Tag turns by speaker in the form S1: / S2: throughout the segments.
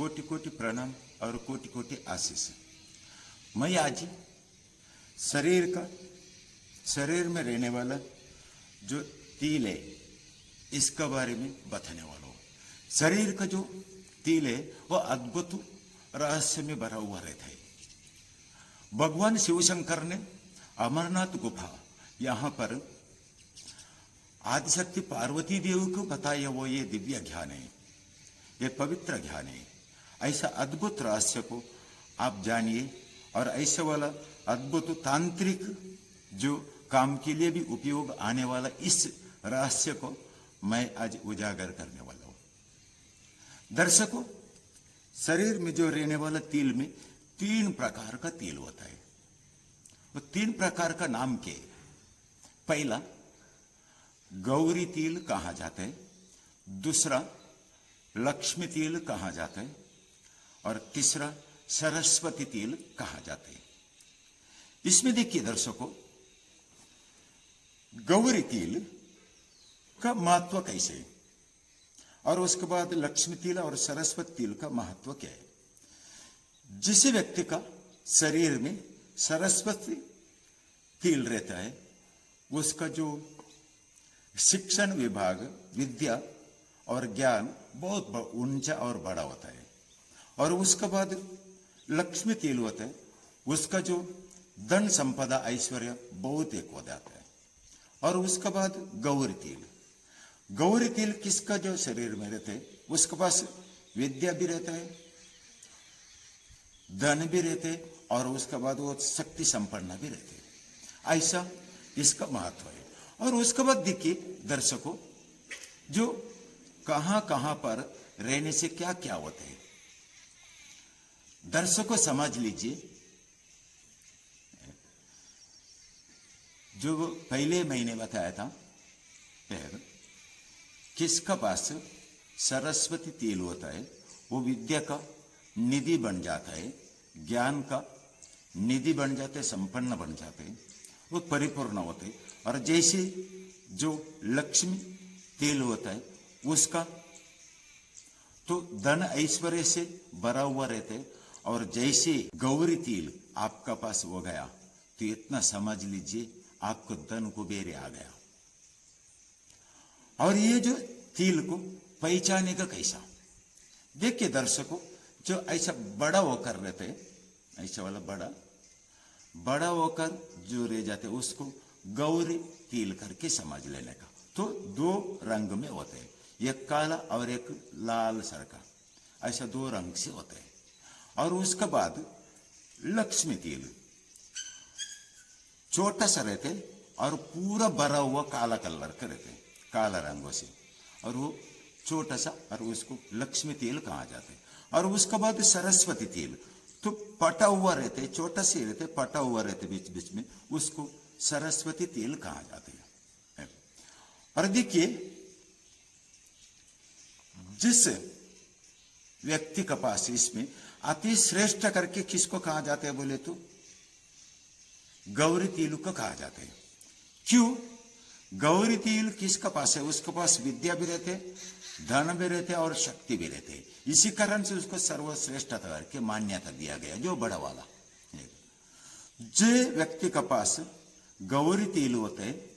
S1: कोटि कोटि प्रणाम और कोटि कोटि आशीष। मैं आज शरीर में रहने वाला जो तिल है इसके बारे में बताने वाला हूँ। शरीर का जो तिल है वो अद्भुत रहस्य में भरा हुआ रहता है। भगवान शिव शंकर ने अमरनाथ गुफा यहाँ पर आदिशक्ति पार्वती देवी को बताया वो ये दिव्य ज्ञान है, ये पवित्र ज्ञान है। ऐसा अद्भुत रहस्य को आप जानिए और ऐसे वाला अद्भुत तांत्रिक जो काम के लिए भी उपयोग आने वाला इस रहस्य को मैं आज उजागर करने वाला हूं। दर्शकों, शरीर में जो रहने वाला तिल में 3 प्रकार का तिल होता है। वो 3 प्रकार का नाम क्या है? पहला गौरी तिल कहा जाता है, दूसरा लक्ष्मी तिल कहा जाता है और तीसरा सरस्वती तिल कहा जाता है। इसमें देखिए दर्शकों, गौरी तिल का महत्व कैसे है और उसके बाद लक्ष्मी तिल और सरस्वती तिल का महत्व क्या है। जिस व्यक्ति का शरीर में सरस्वती तिल रहता है उसका जो शिक्षण विभाग, विद्या और ज्ञान बहुत ऊंचा और बड़ा होता है। और उसके बाद लक्ष्मी तिल होता है, उसका जो धन संपदा ऐश्वर्य बहुत एक हो जाता है। और उसके बाद गौरी तिल किसका जो शरीर में रहते है उसके पास विद्या भी रहता है, धन भी रहते है और उसके बाद वो शक्ति संपन्न भी रहते है। ऐसा इसका महत्व है। और उसके बाद देखिए दर्शकों, जो कहां कहां पर रहने से क्या क्या होता है दर्शकों समझ लीजिए। जो पहले महीने बताया था, किसका पास सरस्वती तिल होता है वो विद्या का निधि बन जाता है, ज्ञान का निधि बन जाता है, संपन्न बन जाते हैं, वो परिपूर्ण होते हैं। और जैसे जो लक्ष्मी तिल होता है उसका तो धन ऐश्वर्य से भरा हुआ रहते हैं। और जैसे गौरी तिल आपका पास हो गया तो इतना समझ लीजिए आपको धन कुबेर आ गया। और ये जो तिल को पहचाने का कैसा, देखिए दर्शकों, जो ऐसा बड़ा होकर रहते हैं, ऐसा वाला बड़ा होकर जो रह जाते हैं उसको गौरी तिल करके समझ लेने का। तो 2 रंग में होते हैं, एक काला और एक लाल सर का, ऐसा 2 रंग से होते हैं। और उसके बाद लक्ष्मी तिल छोटा सा रहते और पूरा भरा हुआ काला कलर का रहते, काला रंगों से, और वो छोटा सा, और उसको लक्ष्मी तिल कहा जाता है। और उसके बाद सरस्वती तिल तो पटा हुआ रहते, छोटा से रहते, पटा हुआ रहते बीच बीच में, उसको सरस्वती तिल कहा जाते हैं। और देखिए, जिस व्यक्ति का पास इसमें अति श्रेष्ठ करके किसको कहा जाता है बोले तो गौरी तिल को कहा जाता है। क्यों? गौरी तिल किसका पास है? उसके पास विद्या भी रहते, धन भी रहते और शक्ति भी रहते। इसी कारण से उसको सर्वश्रेष्ठ करके मान्यता दिया गया, जो बड़ा वाला। जो व्यक्ति का पास गौरी तिल होते हैं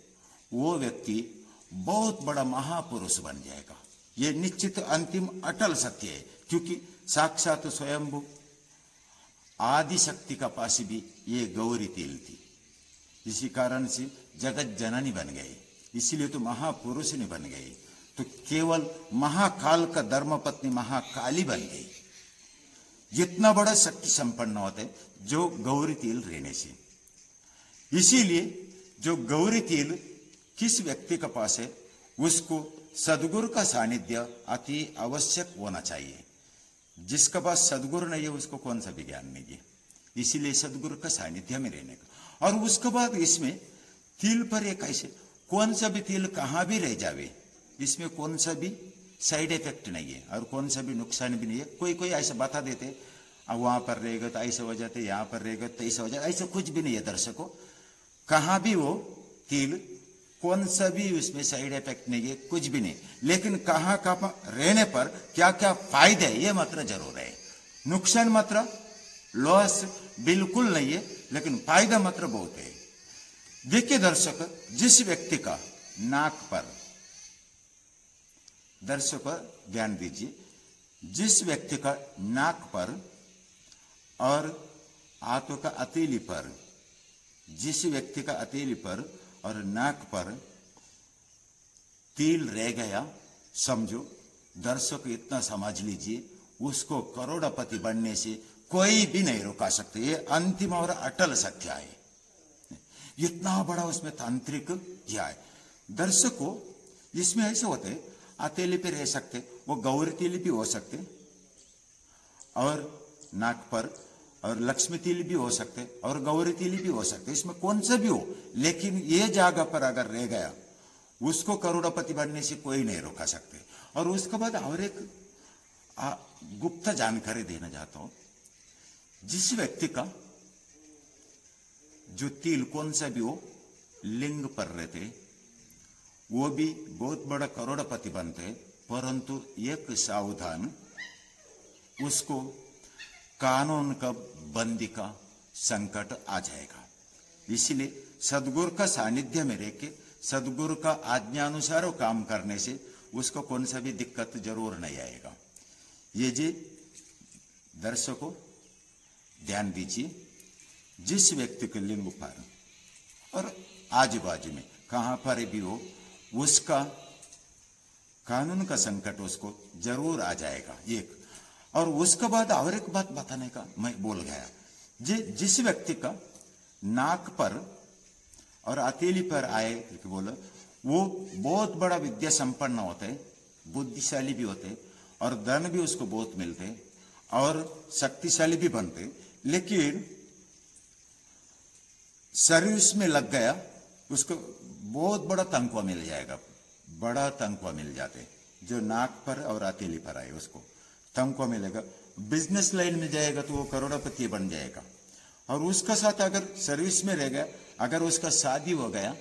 S1: वो व्यक्ति बहुत बड़ा महापुरुष बन जाएगा। ये निश्चित अंतिम अटल सत्य है, क्योंकि साक्षात स्वयंभू आदि शक्ति का पास भी ये गौरी तिल थी। इसी कारण से जगत जननी बन गई, इसीलिए तो महापुरुष नहीं बन गई, तो केवल महाकाल का धर्मपत्नी महाकाली बन गई। जितना बड़ा शक्ति संपन्न होता है जो गौरी तिल रहने से। इसीलिए जो गौरी तिल किस व्यक्ति का पास है उसको सदगुरु का सानिध्य अति आवश्यक होना चाहिए। जिसका पास सदगुरु नहीं है उसको कौन सा भी ज्ञान नहीं है, इसीलिए सदगुरु का सानिध्य में रहने का। और उसके बाद इसमें तिल पर एक ऐसे कौन सा भी तिल कहाँ भी रह जावे, इसमें कौन सा भी साइड इफेक्ट नहीं है और कौन सा भी नुकसान भी नहीं है। कोई ऐसा बता देते अब वहां पर रहेगा तो ऐसा हो जाते, यहाँ पर रहेगा तो ऐसा हो जाता, ऐसा कुछ भी नहीं है दर्शकों। कहाँ भी वो तिल कौन सा भी उसमें साइड इफेक्ट नहीं है, कुछ भी नहीं। लेकिन कहाँ कहाँ रहने पर क्या क्या फायदे है ये मात्र जरूर है। नुकसान मात्र लॉस बिल्कुल नहीं है, लेकिन फायदा मात्र बहुत है। देखिए दर्शक, जिस व्यक्ति का नाक पर, दर्शक ध्यान दीजिए, जिस व्यक्ति का नाक पर और हाथों का हथेली पर, जिस व्यक्ति का हथेली पर और नाक पर तिल रह गया, समझो दर्शक इतना समझ लीजिए, उसको करोड़पति बनने से कोई भी नहीं रोका सकते। ये अंतिम और अटल सत्य है। इतना बड़ा उसमें तांत्रिक यह है। दर्शकों, इसमें ऐसे होते, हथेली पे रह सकते, वो गौरी तिल भी हो सकते, और नाक पर और लक्ष्मी तिल भी हो सकते, और गौरी तिल भी हो सकते, इसमें कौन सा भी हो, लेकिन ये जगह पर अगर रह गया, उसको करोड़पति बनने से कोई नहीं रोका सकते। और उसके बाद और एक गुप्त जानकारी देना चाहता हूं। जिस व्यक्ति का जो तिल कौन सा भी हो लिंग पर रहते, वो भी बहुत बड़ा करोड़पति बनते, परंतु एक सावधान, उसको कानून का बंदी का संकट आ जाएगा। इसलिए सदगुरु का सानिध्य में रह के सदगुरु का आज्ञानुसार काम करने से उसको कौन सा भी दिक्कत जरूर नहीं आएगा। ये जी दर्शकों ध्यान दीजिए, जिस व्यक्ति के लिंग पर और आजू बाजू में कहां पर भी हो, उसका कानून का संकट उसको जरूर आ जाएगा। एक और उसके बाद और एक बात बताने का मैं बोल गया, जिस व्यक्ति का नाक पर और हथेली पर आए बोला, वो बहुत बड़ा विद्या संपन्न होते, बुद्धिशाली भी होते, और धन भी उसको बहुत मिलते, और शक्तिशाली भी बनते। लेकिन सर्विस में लग गया, उसको बहुत बड़ा तनख्वाह मिल जाएगा, बड़ा तनख्वाह मिल जाते। जो नाक पर और हथेली पर आए उसको तनख्वाह मिलेगा। बिजनेस लाइन में जाएगा तो वो करोड़पति बन जाएगा। और उसका साथ अगर सर्विस में रह गया, अगर उसका शादी हो गया,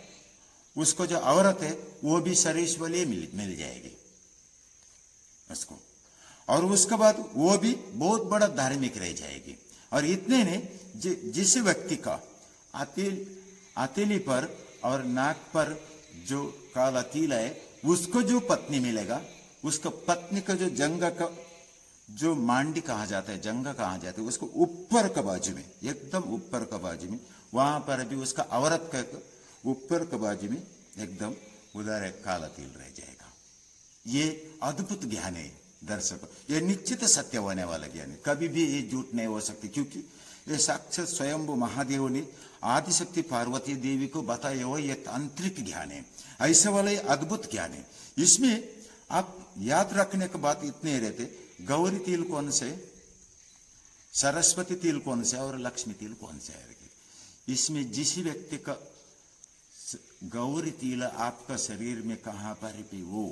S1: उसको जो औरत है वो भी सर्विस वाली मिल जाएगी उसको। और उसके बाद वो भी बहुत बड़ा धार्मिक रह जाएगी। और इतने ने जिस व्यक्ति का हथेली पर और नाक पर जो काला तिल है, उसको जो पत्नी मिलेगा, उसका पत्नी का जो जंगा का जो मांडी कहा जाता है, जंगा कहा जाता है, उसको ऊपर का बाजू में, एकदम ऊपर का बाजू में, वहां पर भी उसका औरत का ऊपर का बाजू में एकदम उधर एक काला तिल रह जाएगा। ये अद्भुत ज्ञान है दर्शकों, ये निश्चित सत्य होने वाला ज्ञान है, कभी भी ये झूठ नहीं हो सकती, क्योंकि ये साक्षात स्वयंभू महादेव ने आदिशक्ति पार्वती देवी को बताया हुआ ये तांत्रिक ज्ञान है, ऐसे वाला ये अद्भुत ज्ञान है। इसमें आप याद रखने की बात इतने रहते, गौरी तिल कौन से, सरस्वती तिल कौन से और लक्ष्मी तिल कौन से है। इसमें जिस व्यक्ति का गौरी तिल आपका शरीर में कहां पर भी हो,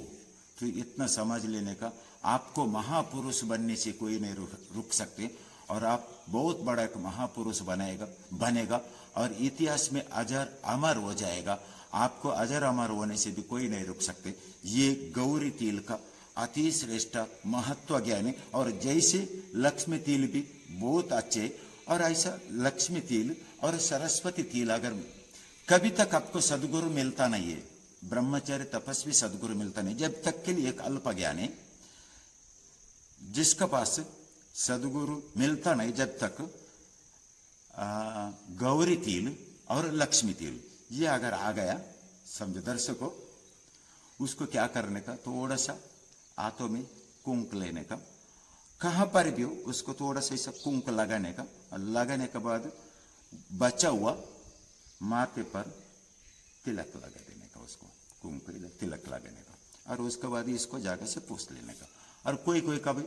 S1: तो इतना समझ लेने का, आपको महापुरुष बनने से कोई नहीं रुक सकते, और आप बहुत बड़ा एक महापुरुष बनेगा और इतिहास में अजर अमर हो जाएगा। आपको अजर अमर होने से भी कोई नहीं रुक सकते। ये गौरी तिल का अति श्रेष्ठ महत्व ज्ञान है। और जैसे लक्ष्मी तिल भी बहुत अच्छे, और ऐसा लक्ष्मी तिल और सरस्वती तिल अगर कभी तक आपको सदगुरु मिलता नहीं है, ब्रह्मचारी तपस्वी सदगुरु मिलता नहीं, जब तक के लिए एक अल्प ज्ञान है, जिसका पास सदगुरु मिलता नहीं, जब तक गौरी तिल और लक्ष्मी तिल ये अगर आ गया, समझो दर्शकों, उसको क्या करने का, थोड़ा सा हाथों में कुंक लेने का, कहां पर भी हो उसको थोड़ा सा ऐसा कुंक लगाने का, और लगाने के बाद बचा हुआ माथे पर तिलक लगा देने का, उसको कुंक तिलक लगाने का, और उसके बाद इसको जाकर से पूछ लेने का। और कोई कभी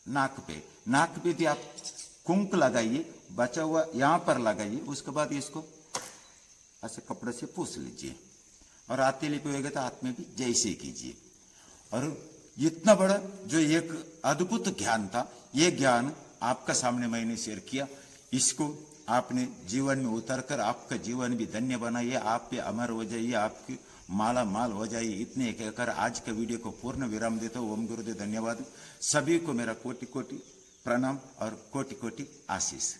S1: नाक पे भी आप कुंक लगाइए, बचा हुआ यहां पर लगाइए, उसके बाद इसको ऐसे कपड़े से पूछ लीजिए, और हथेली पे होगा तो हाथ में भी जैसे कीजिए। और इतना बड़ा जो एक अद्भुत ज्ञान था, ये ज्ञान आपका सामने मैंने शेयर किया, इसको आपने जीवन में उतर कर आपका जीवन भी धन्य बनाइए, आप पे अमर हो जाइए, आपकी माला माल हो जाए, इतने कहकर आज के वीडियो को पूर्ण विराम देता हूँ। ओम गुरुदेव धन्यवाद। सभी को मेरा कोटि कोटि प्रणाम और कोटि कोटि आशीष।